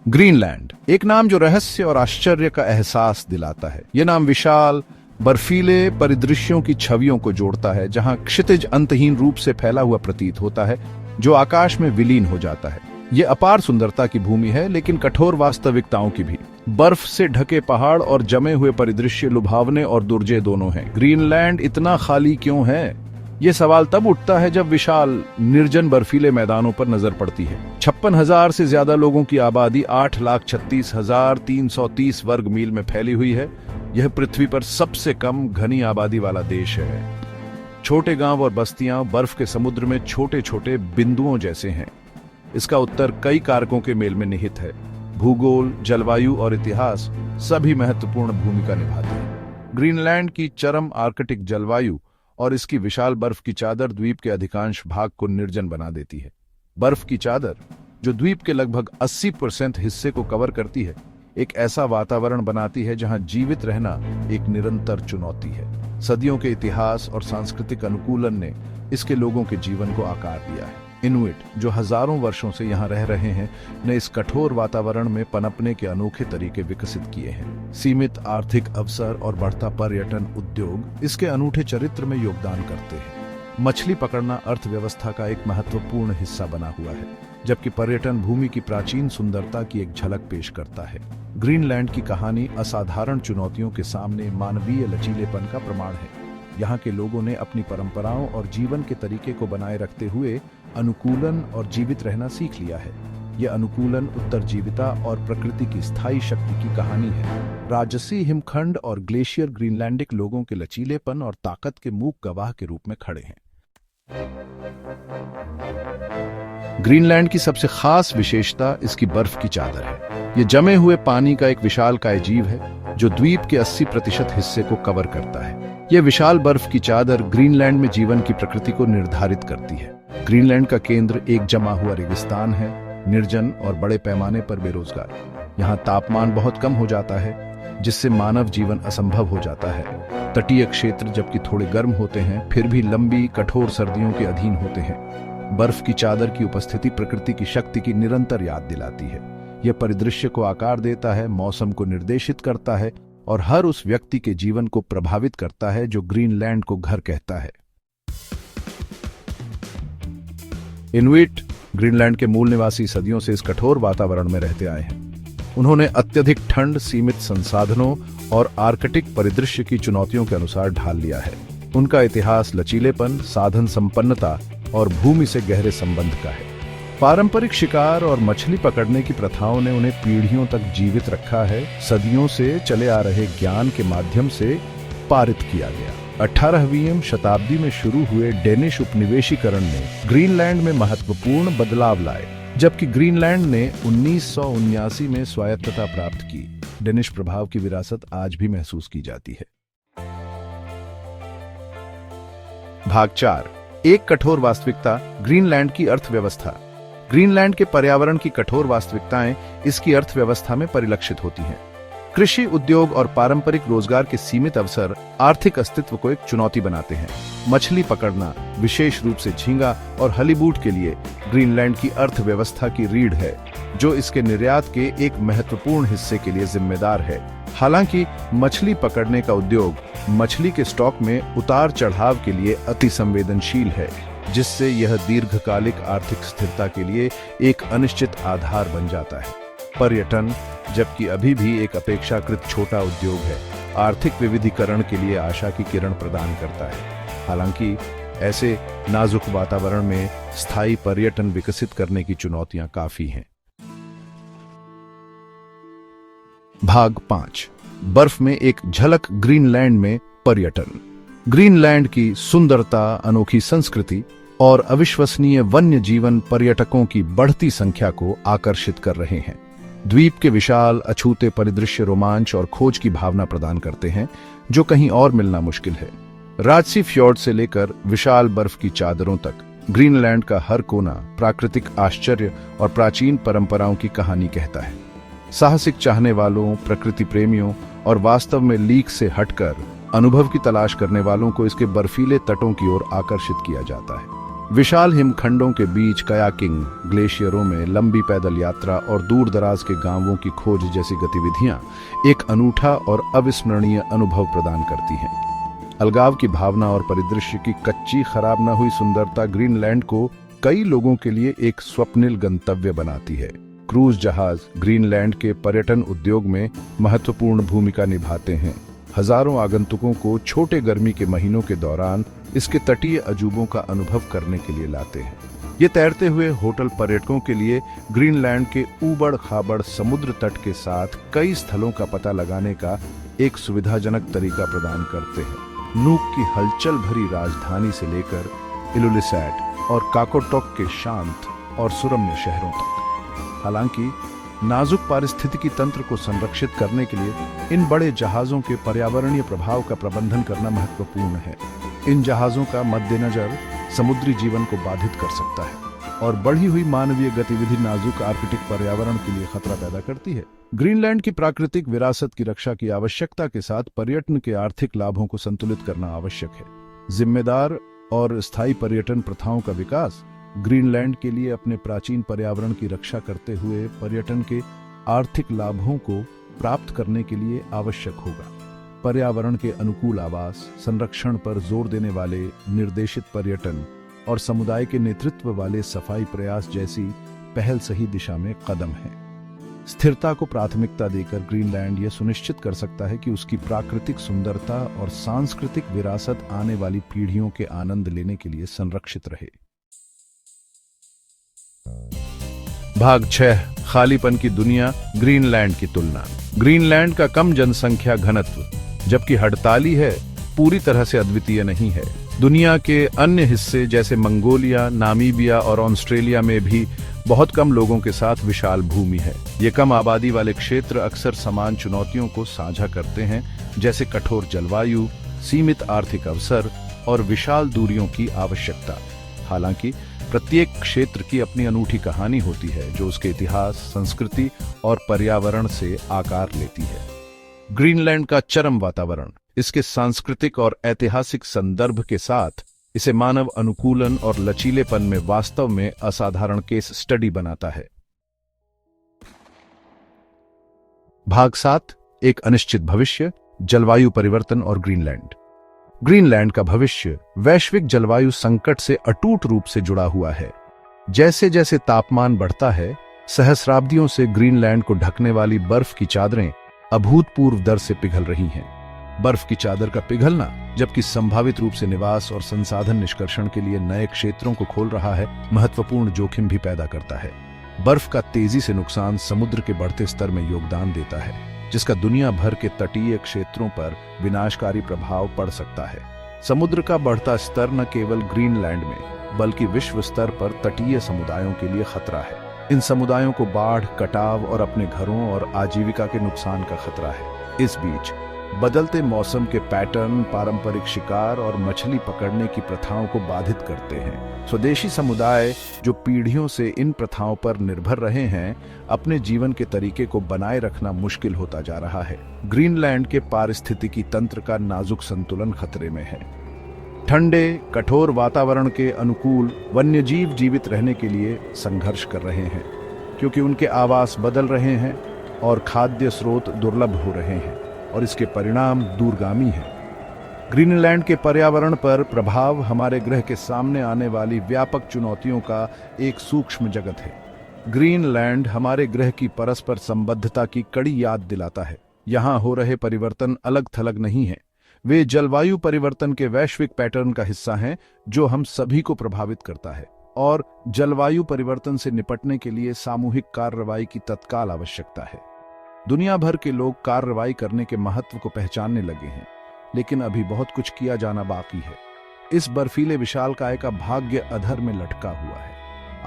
Greenland, एक नाम जो रहस्य और आश्चर्य का एहसास दिलाता है। यह नाम विशाल बर्फीले परिदृश्यों की छवियों को जोड़ता है, जहां क्षितिज अंतहीन रूप से फैला हुआ प्रतीत होता है, जो आकाश में विलीन हो जाता है। ये अपार सुंदरता की भूमि है, लेकिन कठोर वास्तविकताओं की भी। बर्फ से ढके पहाड़ और जमे हुए परिदृश्य लुभावने और दुर्जय दोनों हैं। ग्रीनलैंड इतना खाली क्यों है? ये सवाल तब उठता है जब विशाल निर्जन बर्फीले मैदानों पर नजर पड़ती है। 56,000 से ज्यादा लोगों की आबादी 8,36,330 वर्ग मील में फैली हुई है। यह पृथ्वी पर सबसे कम घनी आबादी वाला देश है। छोटे गांव और बस्तियां बर्फ के समुद्र में छोटे छोटे बिंदुओं जैसे हैं। इसका उत्तर कई कारकों के मेल में निहित है। भूगोल, जलवायु और इतिहास सभी महत्वपूर्ण भूमिका निभाते हैं। ग्रीनलैंड की चरम आर्कटिक जलवायु और इसकी विशाल बर्फ की चादर द्वीप के अधिकांश भाग को निर्जन बना देती है। बर्फ की चादर, जो द्वीप के लगभग 80% हिस्से को कवर करती है, एक ऐसा वातावरण बनाती है जहां जीवित रहना एक निरंतर चुनौती है। सदियों के इतिहास और सांस्कृतिक अनुकूलन ने इसके लोगों के जीवन को आकार दिया है। इनुइट, जो हजारों वर्षों से यहाँ रह रहे हैं, ने इस कठोर वातावरण में पनपने के अनोखे तरीके विकसित किए हैं। सीमित आर्थिक अवसर और बढ़ता पर्यटन उद्योग इसके अनूठे चरित्र में योगदान करते हैं। मछली पकड़ना अर्थव्यवस्था का एक महत्वपूर्ण हिस्सा बना हुआ है, जबकि पर्यटन भूमि की प्राचीन सुंदरता की एक झलक पेश करता है। ग्रीनलैंड की कहानी असाधारण चुनौतियों के सामने मानवीय लचीलेपन का प्रमाण है। यहाँ के लोगों ने अपनी परंपराओं और जीवन के तरीके को बनाए रखते हुए अनुकूलन और जीवित रहना सीख लिया है। यह अनुकूलन उत्तरजीविता और प्रकृति की स्थायी शक्ति की कहानी है। राजसी हिमखंड और ग्लेशियर ग्रीनलैंडिक लोगों के लचीलेपन और ताकत के मूक गवाह के रूप में खड़े हैं। ग्रीनलैंड की सबसे खास विशेषता इसकी बर्फ की चादर है। यह जमे हुए पानी का एक विशालकाय जीव है, जो द्वीप के 80% हिस्से को कवर करता है। यह विशाल बर्फ की चादर ग्रीनलैंड में जीवन की प्रकृति को निर्धारित करती है। ग्रीनलैंड का केंद्र एक जमा हुआ रेगिस्तान है, निर्जन और बड़े पैमाने पर बेरोजगार। यहाँ तापमान बहुत कम हो जाता है, जिससे मानव जीवन असंभव हो जाता है। तटीय क्षेत्र जबकि थोड़े गर्म होते हैं, फिर भी लंबी कठोर सर्दियों के अधीन होते हैं। बर्फ की चादर की उपस्थिति प्रकृति की शक्ति की निरंतर याद दिलाती है। यह परिदृश्य को आकार देता है, मौसम को निर्देशित करता है और हर उस व्यक्ति के जीवन को प्रभावित करता है जो ग्रीनलैंड को घर कहता है। इनुइट, ग्रीनलैंड के मूल निवासी, सदियों से इस कठोर वातावरण में रहते आए हैं। उन्होंने अत्यधिक ठंड, सीमित संसाधनों और आर्कटिक परिदृश्य की चुनौतियों के अनुसार ढाल लिया है। उनका इतिहास लचीलेपन, साधन संपन्नता और भूमि से गहरे संबंध का है। पारंपरिक शिकार और मछली पकड़ने की प्रथाओं ने उन्हें पीढ़ियों तक जीवित रखा है। सदियों से चले आ रहे ज्ञान के माध्यम से पारित किया गया। 18वीं शताब्दी में शुरू हुए डेनिश उपनिवेशीकरण ने ग्रीनलैंड में महत्वपूर्ण बदलाव लाए, जबकि ग्रीनलैंड ने 1979 में स्वायत्तता प्राप्त की। डेनिश प्रभाव की विरासत आज भी महसूस की जाती है। भाग 4, एक कठोर वास्तविकता, ग्रीनलैंड की अर्थव्यवस्था। ग्रीनलैंड के पर्यावरण की कठोर वास्तविकताएं इसकी अर्थव्यवस्था में परिलक्षित होती हैं। कृषि, उद्योग और पारंपरिक रोजगार के सीमित अवसर आर्थिक अस्तित्व को एक चुनौती बनाते हैं। मछली पकड़ना, विशेष रूप से झींगा और हलीबूट के लिए ग्रीनलैंड की अर्थव्यवस्था की रीढ़ है, जो इसके निर्यात के एक महत्वपूर्ण हिस्से के लिए जिम्मेदार है। हालांकि मछली पकड़ने का उद्योग मछली के स्टॉक में उतार चढ़ाव के लिए अति संवेदनशील है, जिससे यह दीर्घकालिक आर्थिक स्थिरता के लिए एक अनिश्चित आधार बन जाता है। पर्यटन, जबकि अभी भी एक अपेक्षाकृत छोटा उद्योग है, आर्थिक विविधीकरण के लिए आशा की किरण प्रदान करता है। हालांकि ऐसे नाजुक वातावरण में स्थायी पर्यटन विकसित करने की चुनौतियां काफी हैं। भाग 5, बर्फ में एक झलक, ग्रीनलैंड में पर्यटन। ग्रीनलैंड की सुंदरता, अनोखी संस्कृति और अविश्वसनीय वन्य जीवन पर्यटकों की बढ़ती संख्या को आकर्षित कर रहे हैं। द्वीप के विशाल अछूते परिदृश्य रोमांच और खोज की भावना प्रदान करते हैं, जो कहीं और मिलना मुश्किल है। राजसी फ्योर्ड से लेकर विशाल बर्फ की चादरों तक, ग्रीनलैंड का हर कोना प्राकृतिक आश्चर्य और प्राचीन परंपराओं की कहानी कहता है। साहसिक चाहने वालों, प्रकृति प्रेमियों और वास्तव में लीक से हटकर अनुभव की तलाश करने वालों को इसके बर्फीले तटों की ओर आकर्षित किया जाता है। विशाल हिमखंडों के बीच कयाकिंग, ग्लेशियरों में लंबी पैदल यात्रा और दूर दराज के गांवों की खोज जैसी गतिविधियां एक अनूठा और अविस्मरणीय अनुभव प्रदान करती हैं। अलगाव की भावना और परिदृश्य की कच्ची खराब न हुई सुंदरता ग्रीनलैंड को कई लोगों के लिए एक स्वप्निल गंतव्य बनाती है। क्रूज जहाज ग्रीनलैंड के पर्यटन उद्योग में महत्वपूर्ण भूमिका निभाते हैं। हजारों आगंतुकों को छोटे गर्मी के महीनों के दौरान इसके तटीय अजूबों का अनुभव करने के लिए लाते हैं। ये तैरते हुए होटल पर्यटकों के लिए ग्रीनलैंड के ऊबड़ खाबड़ समुद्र तट के साथ कई स्थलों का पता लगाने का एक सुविधाजनक तरीका प्रदान करते हैं। नूक की हलचल भरी राजधानी से लेकर इलुलिसैट और काकोटॉक के शांत और सुरम्य शहरों तक। हालांकि नाजुक पारिस्थितिकी तंत्र को संरक्षित करने के लिए इन बड़े जहाजों के पर्यावरणीय प्रभाव का प्रबंधन करना महत्वपूर्ण है। इन जहाजों का मद्देनजर समुद्री जीवन को बाधित कर सकता है और बढ़ी हुई मानवीय गतिविधि नाजुक आर्कटिक पर्यावरण के लिए खतरा पैदा करती है। ग्रीनलैंड की प्राकृतिक विरासत की रक्षा की आवश्यकता के साथ पर्यटन के आर्थिक लाभों को संतुलित करना आवश्यक है। जिम्मेदार और स्थायी पर्यटन प्रथाओं का विकास ग्रीनलैंड के लिए अपने प्राचीन पर्यावरण की रक्षा करते हुए पर्यटन के आर्थिक लाभों को प्राप्त करने के लिए आवश्यक होगा। पर्यावरण के अनुकूल आवास, संरक्षण पर जोर देने वाले निर्देशित पर्यटन और समुदाय के नेतृत्व वाले सफाई प्रयास जैसी पहल सही दिशा में कदम है। स्थिरता को प्राथमिकता देकर ग्रीनलैंड यह सुनिश्चित कर सकता है कि उसकी प्राकृतिक सुंदरता और सांस्कृतिक विरासत आने वाली पीढ़ियों के आनंद लेने के लिए संरक्षित रहे। भाग 6, खालीपन की दुनिया, ग्रीनलैंड की तुलना। ग्रीनलैंड का कम जनसंख्या घनत्व, जबकि हड़ताली है, पूरी तरह से अद्वितीय नहीं है। दुनिया के अन्य हिस्से जैसे मंगोलिया, नामीबिया और ऑस्ट्रेलिया में भी बहुत कम लोगों के साथ विशाल भूमि है। ये कम आबादी वाले क्षेत्र अक्सर समान चुनौतियों को साझा करते हैं, जैसे कठोर जलवायु, सीमित आर्थिक अवसर और विशाल दूरियों की आवश्यकता। हालांकि प्रत्येक क्षेत्र की अपनी अनूठी कहानी होती है जो उसके इतिहास, संस्कृति और पर्यावरण से आकार लेती है। ग्रीनलैंड का चरम वातावरण इसके सांस्कृतिक और ऐतिहासिक संदर्भ के साथ इसे मानव अनुकूलन और लचीलेपन में वास्तव में असाधारण केस स्टडी बनाता है। भाग 7, एक अनिश्चित भविष्य, जलवायु परिवर्तन और ग्रीनलैंड। ग्रीनलैंड का भविष्य वैश्विक जलवायु संकट से अटूट रूप से जुड़ा हुआ है। जैसे जैसे तापमान बढ़ता है, सहस्राब्दियों से ग्रीनलैंड को ढकने वाली बर्फ की चादरें अभूतपूर्व दर से पिघल रही हैं। बर्फ की चादर का पिघलना, जबकि संभावित रूप से निवास और संसाधन निष्कर्षण के लिए नए क्षेत्रों को खोल रहा है, महत्वपूर्ण जोखिम भी पैदा करता है। बर्फ का तेजी से नुकसान समुद्र के बढ़ते स्तर में योगदान देता है, जिसका दुनिया भर के तटीय क्षेत्रों पर विनाशकारी प्रभाव पड़ सकता है। समुद्र का बढ़ता स्तर न केवल ग्रीनलैंड में बल्कि विश्व स्तर पर तटीय समुदायों के लिए खतरा है। इन समुदायों को बाढ़, कटाव और अपने घरों और आजीविका के नुकसान का खतरा है। इस बीच बदलते मौसम के पैटर्न पारंपरिक शिकार और मछली पकड़ने की प्रथाओं को बाधित करते हैं। स्वदेशी समुदाय जो पीढ़ियों से इन प्रथाओं पर निर्भर रहे हैं, अपने जीवन के तरीके को बनाए रखना मुश्किल होता जा रहा है। ग्रीनलैंड के पारिस्थितिकी तंत्र का नाजुक संतुलन खतरे में है। ठंडे, कठोर वातावरण के अनुकूल वन्यजीव जीवित रहने के लिए संघर्ष कर रहे हैं, क्योंकि उनके आवास बदल रहे हैं और खाद्य स्रोत दुर्लभ हो रहे हैं, और इसके परिणाम दूरगामी हैं। ग्रीनलैंड के पर्यावरण पर प्रभाव हमारे ग्रह के सामने आने वाली व्यापक चुनौतियों का एक सूक्ष्म जगत है। ग्रीनलैंड हमारे ग्रह की परस्पर संबद्धता की कड़ी याद दिलाता है। यहाँ हो रहे परिवर्तन अलग थलग नहीं है, वे जलवायु परिवर्तन के वैश्विक पैटर्न का हिस्सा हैं जो हम सभी को प्रभावित करता है, और जलवायु परिवर्तन से निपटने के लिए सामूहिक कार्रवाई की तत्काल आवश्यकता है। दुनिया भर के लोग कार्रवाई करने के महत्व को पहचानने लगे हैं, लेकिन अभी बहुत कुछ किया जाना बाकी है। इस बर्फीले विशालकाय का भाग्य अधर में लटका हुआ है।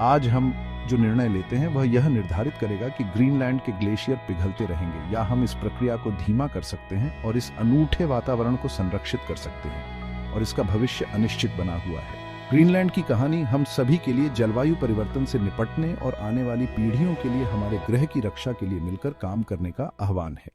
आज हम जो निर्णय लेते हैं वह यह निर्धारित करेगा कि ग्रीनलैंड के ग्लेशियर पिघलते रहेंगे या हम इस प्रक्रिया को धीमा कर सकते हैं और इस अनूठे वातावरण को संरक्षित कर सकते हैं, और इसका भविष्य अनिश्चित बना हुआ है। ग्रीनलैंड की कहानी हम सभी के लिए जलवायु परिवर्तन से निपटने और आने वाली पीढ़ियों के लिए हमारे ग्रह की रक्षा के लिए मिलकर काम करने का आह्वान है।